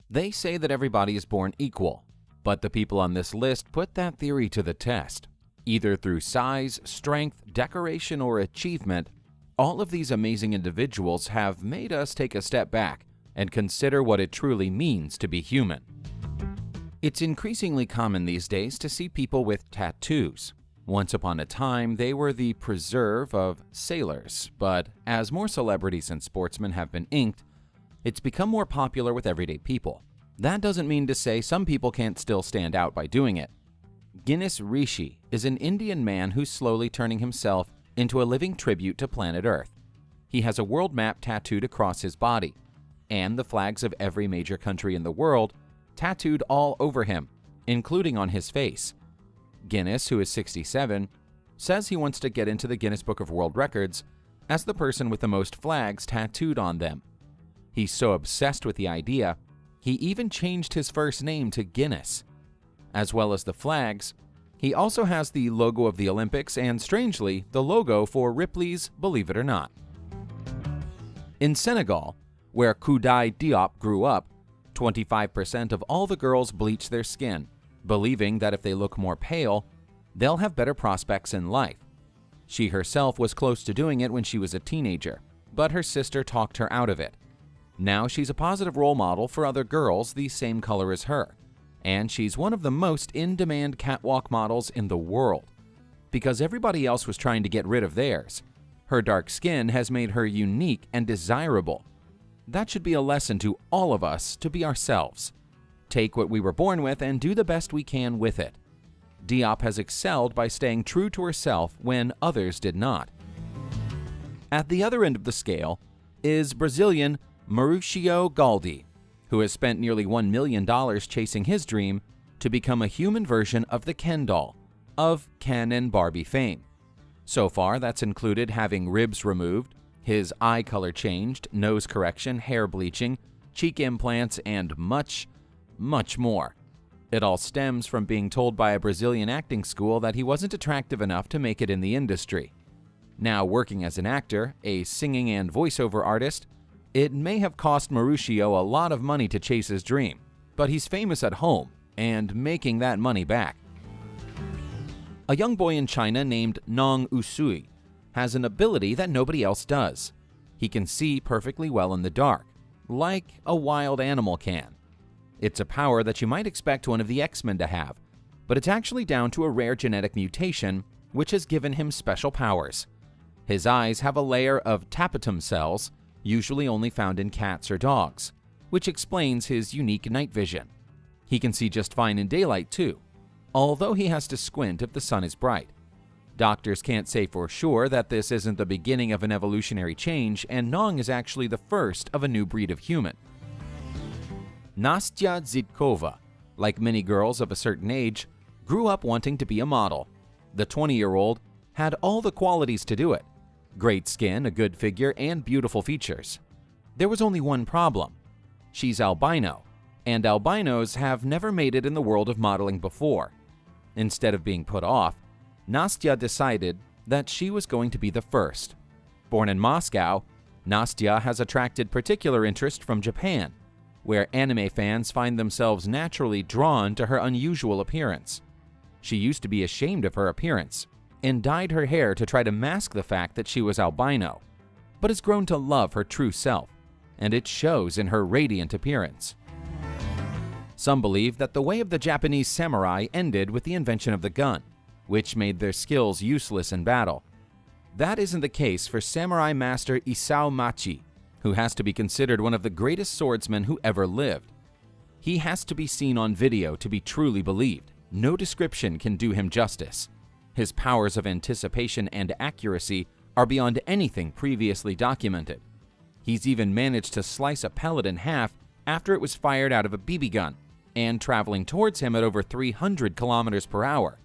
They say that everybody is born equal, but the people on this list put that theory to the test. Either through size, strength, decoration, or achievement, all of these amazing individuals have made us take a step back and consider what it truly means to be human. It's increasingly common these days to see people with tattoos. Once upon a time, they were the preserve of sailors, but as more celebrities and sportsmen have been inked, it's become more popular with everyday people. That doesn't mean to say some people can't still stand out by doing it. Guinness Rishi is an Indian man who's slowly turning himself into a living tribute to planet Earth. He has a world map tattooed across his body, and the flags of every major country in the world tattooed all over him, including on his face. Guinness, who is 67, says he wants to get into the Guinness Book of World Records as the person with the most flags tattooed on them. He's so obsessed with the idea, he even changed his first name to Guinness. As well as the flags, he also has the logo of the Olympics and, strangely, the logo for Ripley's Believe It or Not. In Senegal, where Kouday Diop grew up, 25% of all the girls bleach their skin, believing that if they look more pale, they'll have better prospects in life. She herself was close to doing it when she was a teenager, but her sister talked her out of it. Now she's a positive role model for other girls the same color as her, and she's one of the most in-demand catwalk models in the world. Because everybody else was trying to get rid of theirs, her dark skin has made her unique and desirable. That should be a lesson to all of us to be ourselves. Take what we were born with and do the best we can with it. Diop has excelled by staying true to herself when others did not. At the other end of the scale is Brazilian Mauricio Galdi, who has spent nearly $1 million chasing his dream to become a human version of the Ken doll, of Ken and Barbie fame. So far, that's included having ribs removed, his eye color changed, nose correction, hair bleaching, cheek implants, and much, much more. It all stems from being told by a Brazilian acting school that he wasn't attractive enough to make it in the industry. Now working as an actor, a singing and voiceover artist, it may have cost Mauricio a lot of money to chase his dream, but he's famous at home and making that money back. A young boy in China named Nong Usui has an ability that nobody else does. He can see perfectly well in the dark, like a wild animal can. It's a power that you might expect one of the X-Men to have, but it's actually down to a rare genetic mutation which has given him special powers. His eyes have a layer of tapetum cells, usually only found in cats or dogs, which explains his unique night vision. He can see just fine in daylight too, although he has to squint if the sun is bright. Doctors can't say for sure that this isn't the beginning of an evolutionary change, and Nong is actually the first of a new breed of human. Nastya Zhidkova, like many girls of a certain age, grew up wanting to be a model. The 20-year-old had all the qualities to do it: great skin, a good figure, and beautiful features. There was only one problem. She's albino, and albinos have never made it in the world of modeling before. Instead of being put off, Nastya decided that she was going to be the first. Born in Moscow, Nastya has attracted particular interest from Japan, where anime fans find themselves naturally drawn to her unusual appearance. She used to be ashamed of her appearance and dyed her hair to try to mask the fact that she was albino, but has grown to love her true self, and it shows in her radiant appearance. Some believe that the way of the Japanese samurai ended with the invention of the gun, which made their skills useless in battle. That isn't the case for samurai master Isao Machi, who has to be considered one of the greatest swordsmen who ever lived. He has to be seen on video to be truly believed. No description can do him justice. His powers of anticipation and accuracy are beyond anything previously documented. He's even managed to slice a pellet in half after it was fired out of a BB gun and traveling towards him at over 300 kilometers per hour.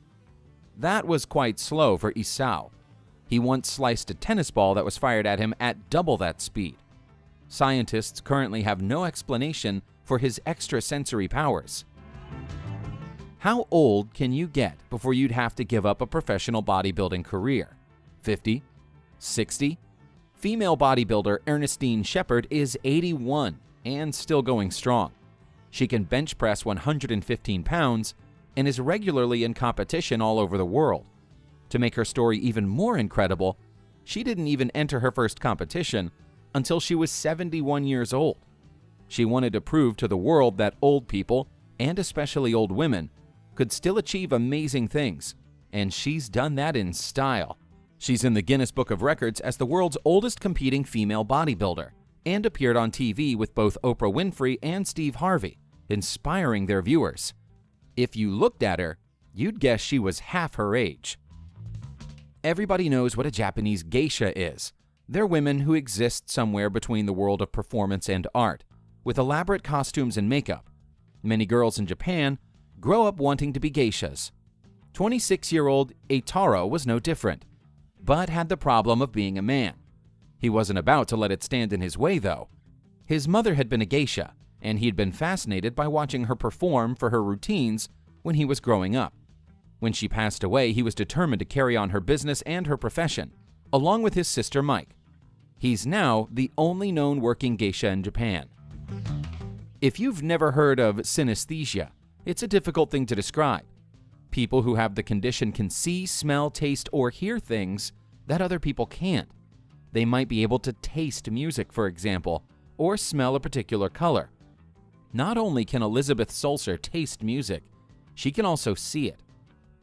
That was quite slow for Isao. He once sliced a tennis ball that was fired at him at double that speed. Scientists currently have no explanation for his extrasensory powers. How old can you get before you'd have to give up a professional bodybuilding career? 50? 60? Female bodybuilder Ernestine Shepherd is 81 and still going strong. She can bench press 115 pounds and is regularly in competition all over the world. To make her story even more incredible, she didn't even enter her first competition until she was 71 years old. She wanted to prove to the world that old people, and especially old women, could still achieve amazing things, and she's done that in style. She's in the Guinness Book of Records as the world's oldest competing female bodybuilder, and appeared on TV with both Oprah Winfrey and Steve Harvey, inspiring their viewers. If you looked at her, you'd guess she was half her age. Everybody knows what a Japanese geisha is. They're women who exist somewhere between the world of performance and art, with elaborate costumes and makeup. Many girls in Japan grow up wanting to be geishas. 26-year-old Eitaro was no different, but had the problem of being a man. He wasn't about to let it stand in his way, though. His mother had been a geisha, and he'd been fascinated by watching her perform for her routines when he was growing up. When she passed away, he was determined to carry on her business and her profession, along with his sister Mike. He's now the only known working geisha in Japan. If you've never heard of synesthesia, it's a difficult thing to describe. People who have the condition can see, smell, taste, or hear things that other people can't. They might be able to taste music, for example, or smell a particular color. Not only can Elizabeth Sulzer taste music, she can also see it.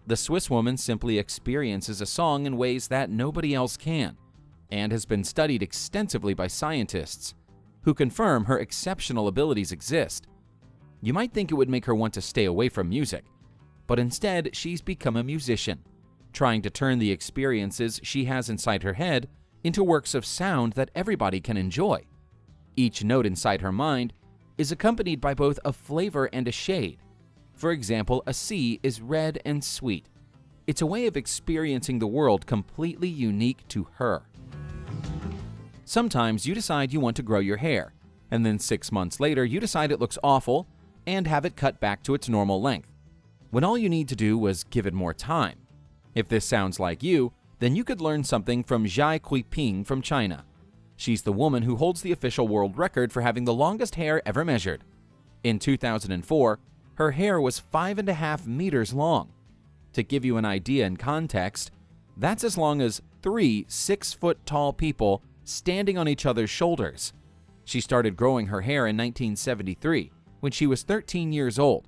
The Swiss woman simply experiences a song in ways that nobody else can, and has been studied extensively by scientists who confirm her exceptional abilities exist. You might think it would make her want to stay away from music, but instead she's become a musician, trying to turn the experiences she has inside her head into works of sound that everybody can enjoy. Each note inside her mind is accompanied by both a flavor and a shade. For example, a C is red and sweet. It's a way of experiencing the world completely unique to her. Sometimes you decide you want to grow your hair, and then 6 months later you decide it looks awful and have it cut back to its normal length, when all you need to do was give it more time. If this sounds like you, then you could learn something from Zhai Kuiping from China. She's the woman who holds the official world record for having the longest hair ever measured. In 2004, her hair was 5.5 meters long. To give you an idea and context, that's as long as 3 6-foot-tall people standing on each other's shoulders. She started growing her hair in 1973, when she was 13 years old.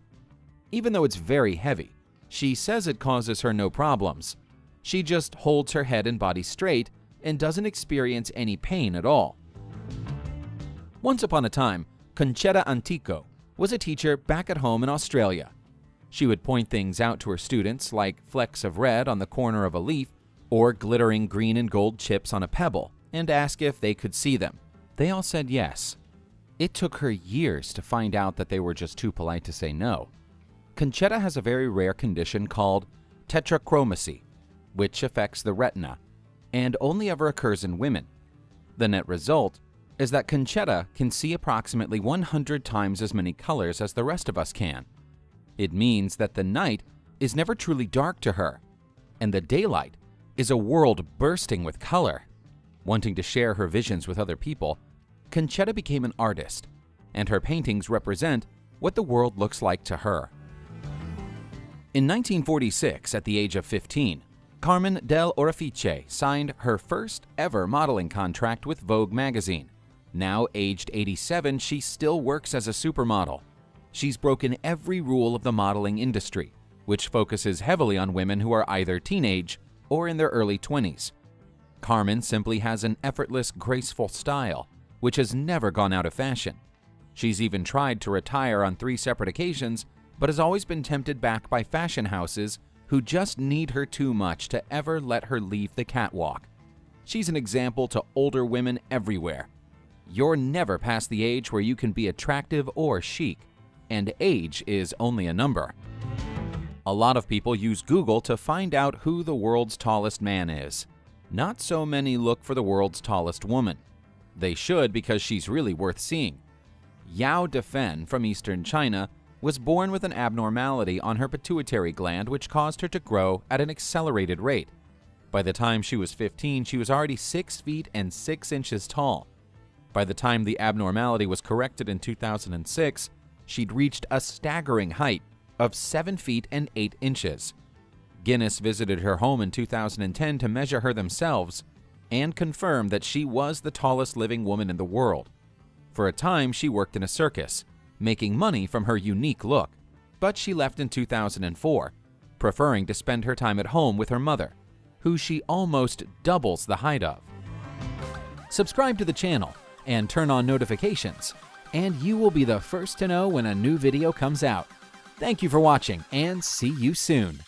Even though it's very heavy, she says it causes her no problems. She just holds her head and body straight and doesn't experience any pain at all. Once upon a time, Conchetta Antico was a teacher back at home in Australia. She would point things out to her students, like flecks of red on the corner of a leaf or glittering green and gold chips on a pebble, and ask if they could see them. They all said yes. It took her years to find out that they were just too polite to say no. Conchetta has a very rare condition called tetrachromacy, which affects the retina and only ever occurs in women. The net result is that Conchetta can see approximately 100 times as many colors as the rest of us can. It means that the night is never truly dark to her, and the daylight is a world bursting with color. Wanting to share her visions with other people, Conchetta became an artist, and her paintings represent what the world looks like to her. In 1946, at the age of 15, Carmen del Orefice signed her first ever modeling contract with Vogue magazine. Now aged 87, she still works as a supermodel. She's broken every rule of the modeling industry, which focuses heavily on women who are either teenage or in their early 20s. Carmen simply has an effortless, graceful style, which has never gone out of fashion. She's even tried to retire on 3 separate occasions, but has always been tempted back by fashion houses who just need her too much to ever let her leave the catwalk. She's an example to older women everywhere. You're never past the age where you can be attractive or chic, and age is only a number. A lot of people use Google to find out who the world's tallest man is. Not so many look for the world's tallest woman. They should, because she's really worth seeing. Yao Defen from eastern China was born with an abnormality on her pituitary gland which caused her to grow at an accelerated rate. By the time she was 15, she was already 6 feet and 6 inches tall. By the time the abnormality was corrected in 2006, she'd reached a staggering height of 7 feet and 8 inches. Guinness visited her home in 2010 to measure her themselves and confirmed that she was the tallest living woman in the world. For a time, she worked in a circus, making money from her unique look, but she left in 2004, preferring to spend her time at home with her mother, who she almost doubles the height of. Subscribe to the channel and turn on notifications, and you will be the first to know when a new video comes out. Thank you for watching, and see you soon.